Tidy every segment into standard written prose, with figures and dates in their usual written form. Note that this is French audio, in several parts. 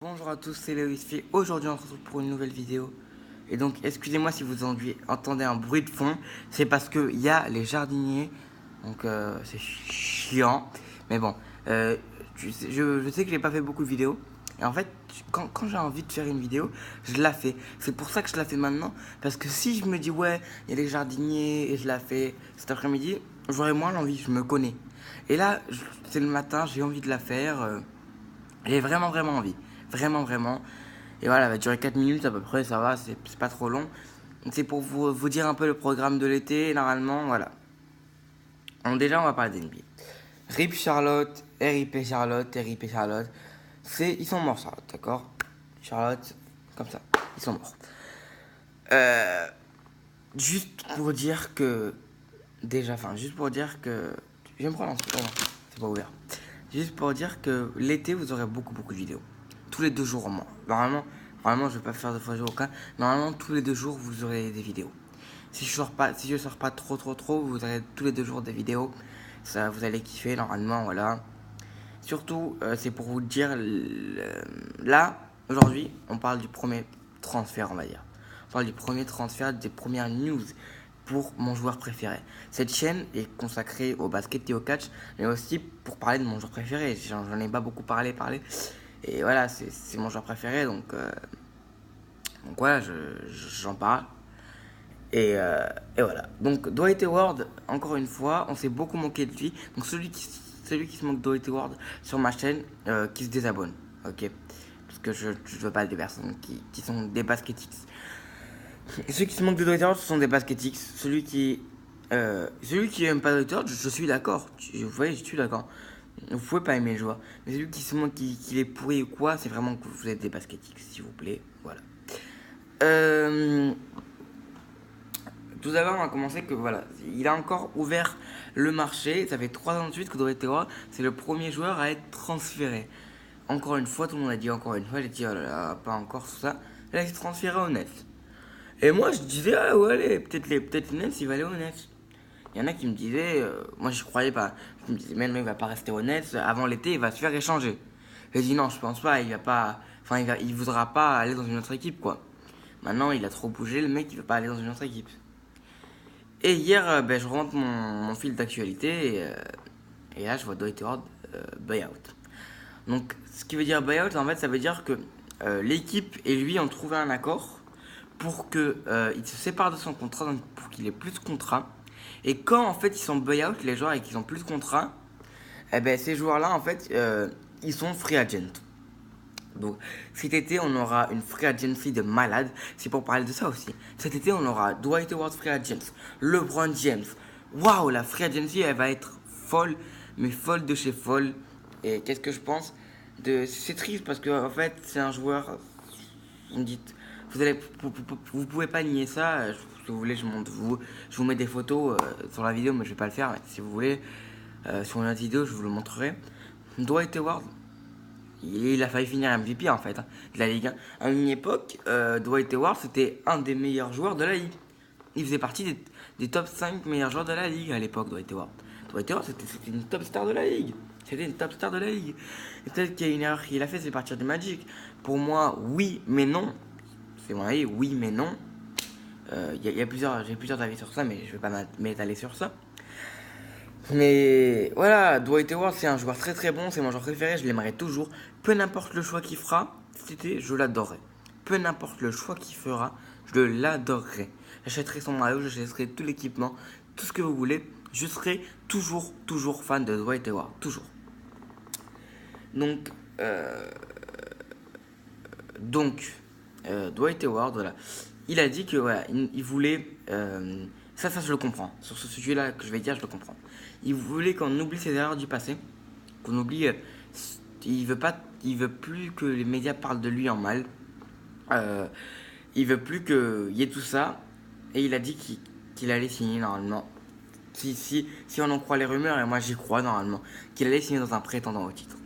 Bonjour à tous, c'est Léoisfi. Aujourd'hui, on se retrouve pour une nouvelle vidéo. Et donc, excusez-moi si vous entendez un bruit de fond. C'est parce qu'il y a les jardiniers. Donc, c'est chiant. Mais bon, je sais que j'ai pas fait beaucoup de vidéos. Et en fait, quand j'ai envie de faire une vidéo, je la fais. C'est pour ça que je la fais maintenant. Parce que si je me dis, ouais, il y a les jardiniers et je la fais cet après-midi, j'aurais moins l'envie, je me connais. Et là, c'est le matin, j'ai envie de la faire. J'ai vraiment, vraiment envie. Vraiment, vraiment. Et voilà, elle va durer 4 minutes à peu près, ça va, c'est pas trop long. C'est pour vous dire un peu le programme de l'été, normalement, voilà. Donc déjà, on va parler d'NBA. RIP Charlotte, RIP Charlotte, RIP Charlotte. Ils sont morts, Charlotte, d'accord. Charlotte, comme ça, ils sont morts. Euh, juste pour dire que... Déjà, juste pour dire que... Je vais me prendre c'est pas ouvert. Juste pour dire que l'été, vous aurez beaucoup, beaucoup de vidéos. Tous les 2 jours au moins. Normalement, je vais pas faire de fois jour aucun. Normalement, tous les 2 jours, vous aurez des vidéos. Si je sors pas trop, vous aurez tous les 2 jours des vidéos. Ça, vous allez kiffer, normalement, voilà. Surtout, c'est pour vous dire, là, aujourd'hui, on parle du premier transfert, on va dire. On parle du premier transfert, des premières news pour mon joueur préféré. Cette chaîne est consacrée au basket et au catch, mais aussi pour parler de mon joueur préféré. J'en ai pas beaucoup parlé. Et voilà, c'est mon joueur préféré, donc voilà, j'en parle. Et voilà. Donc Dwight Howard, encore une fois, on s'est beaucoup moqué de lui. Donc celui qui se moque de Dwight Howard sur ma chaîne, qui se désabonne. Ok. Parce que je veux pas des personnes qui sont des basketix. Et ceux qui se moquent de Dwight Howard, ce sont des basketix. Celui qui aime pas Dwight Howard, je suis d'accord. Vous voyez, je suis d'accord. Vous pouvez pas aimer le joueur. Mais celui qui se moque qu'il est pourri ou quoi, c'est vraiment que vous êtes des basketix, s'il vous plaît. Voilà. Tout d'abord, on va commencer que voilà, il a encore ouvert le marché. Ça fait 3 ans de suite que Dwight Howard, c'est le premier joueur à être transféré. Encore une fois, tout le monde a dit encore une fois. J'ai dit, oh là là, pas encore tout ça. Là, il s'est transféré au Nets. Et moi, je disais, ah ouais, allez, peut-être les Nets, il va aller au Nets. Il y en a qui me disaient, moi je croyais pas. Je me disais, mais non, il va pas rester au Nets. Avant l'été, il va se faire échanger. J'ai dit, non, je pense pas, il va pas. Enfin, il voudra pas aller dans une autre équipe, quoi. Maintenant, il a trop bougé, le mec, il veut pas aller dans une autre équipe. Et hier, je remonte mon fil d'actualité et là, je vois Dwight Howard buyout. Donc, ce qui veut dire buyout, en fait, ça veut dire que l'équipe et lui ont trouvé un accord pour qu'il se sépare de son contrat, donc pour qu'il ait plus de contrat. Et quand, en fait, ils sont buyout, les joueurs, et qu'ils ont plus de contrat, ces joueurs-là, en fait, ils sont free agent. Donc cet été, on aura une free agency de malade. C'est pour parler de ça aussi. Cet été, on aura Dwight Howard free agent, LeBron James. Waouh, la free agency, elle va être folle, mais folle de chez folle. Et qu'est-ce que je pense de... C'est triste parce que en fait, c'est un joueur. Vous me dites, vous pouvez pas nier ça. Si vous voulez, je vous mets des photos sur la vidéo, mais je vais pas le faire. Mais si vous voulez, sur une autre vidéo, je vous le montrerai. Dwight Howard, il a failli finir MVP en fait, de la Ligue 1. À une époque, Dwight Howard c'était un des meilleurs joueurs de la Ligue. Il faisait partie des top 5 meilleurs joueurs de la Ligue à l'époque, Dwight Howard. Dwight Howard c'était une top star de la Ligue. C'était une top star de la Ligue. Et peut-être qu'il y a une erreur qu'il a fait, c'est partir du Magic. Pour moi, oui, mais non. C'est mon avis, oui, mais non. J'ai plusieurs avis sur ça, mais je vais pas m'étaler sur ça. Mais voilà, Dwight Howard c'est un joueur très très bon, c'est mon joueur préféré, je l'aimerais toujours. Peu n'importe le choix qu'il fera, je l'adorerai. Peu n'importe le choix qu'il fera, je l'adorerai. J'achèterai son maillot, j'achèterai tout l'équipement, tout ce que vous voulez. Je serai toujours fan de Dwight Howard, toujours. Donc, donc, Dwight Howard, voilà, il a dit que voilà, il voulait, ça je le comprends. Sur ce sujet-là que je vais dire, je le comprends. Il voulait qu'on oublie ses erreurs du passé, qu'on oublie. Il veut plus que les médias parlent de lui en mal. Il veut plus qu'il y ait tout ça. Et il a dit qu'il allait signer normalement. Si on en croit les rumeurs, et moi j'y crois normalement, qu'il allait signer dans un prétendant au titre.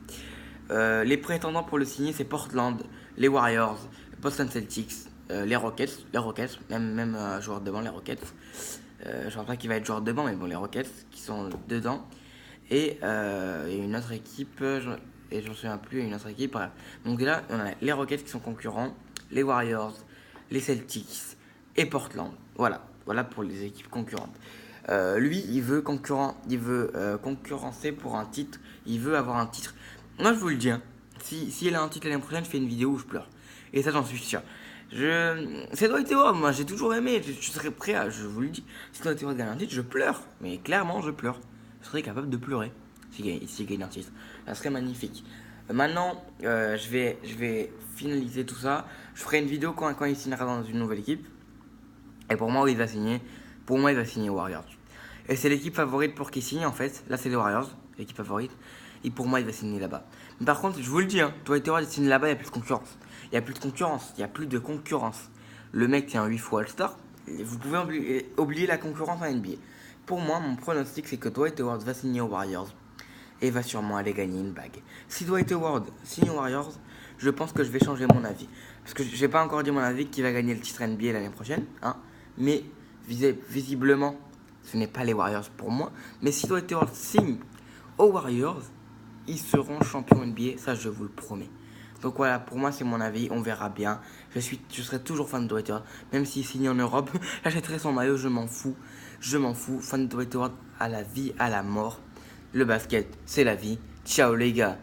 Les prétendants pour le signer, c'est Portland, les Warriors, Boston Celtics, les Rockets, même joueur de banc, les Rockets. Je pense pas qu'il va être joueur de banc, mais bon, les Rockets qui sont dedans. Et une autre équipe, et je me souviens plus, une autre équipe. Bref. Donc là, on a les Rockets qui sont concurrents, les Warriors, les Celtics et Portland. Voilà pour les équipes concurrentes. Lui, il veut concurrencer pour un titre. Il veut avoir un titre. Moi, je vous le dis, hein, si il a un titre l'année prochaine, je fais une vidéo où je pleure. Et ça, j'en suis sûr. C'est Dwight Howard, moi, j'ai toujours aimé. Je serais prêt à, je vous le dis, si Dwight Howard gagne un titre, je pleure. Mais clairement, je pleure. Je serais capable de pleurer s'il gagne un titre. Ça serait magnifique. Maintenant, je vais finaliser tout ça. Je ferai une vidéo quand il signera dans une nouvelle équipe. Et pour moi, où il va signer. Pour moi, il va signer aux Warriors. Et c'est l'équipe favorite pour qu'il signe en fait. Là, c'est les Warriors, l'équipe favorite. Et pour moi, il va signer là-bas. Mais par contre, je vous le dis, hein, Dwight Howard, il signe là-bas, il n'y a plus de concurrence. Il n'y a plus de concurrence. Il n'y a plus de concurrence. Le mec, c'est un 8 fois All-Star. Vous pouvez oublier la concurrence en NBA. Pour moi, mon pronostic, c'est que Dwight Howard va signer aux Warriors. Et va sûrement aller gagner une bague. Si Dwight Howard signe aux Warriors, je pense que je vais changer mon avis. Parce que j'ai pas encore dit mon avis qui va gagner le titre NBA l'année prochaine. Hein, mais visiblement, ce n'est pas les Warriors pour moi. Mais si Dwight Howard signe aux Warriors, ils seront champions NBA, ça je vous le promets. Donc voilà, pour moi c'est mon avis, on verra bien. Je serai toujours fan de Dwight Howard, même s'il signe en Europe, j'achèterai son maillot, je m'en fous. Fan de Dwight Howard à la vie, à la mort. Le basket, c'est la vie. Ciao les gars.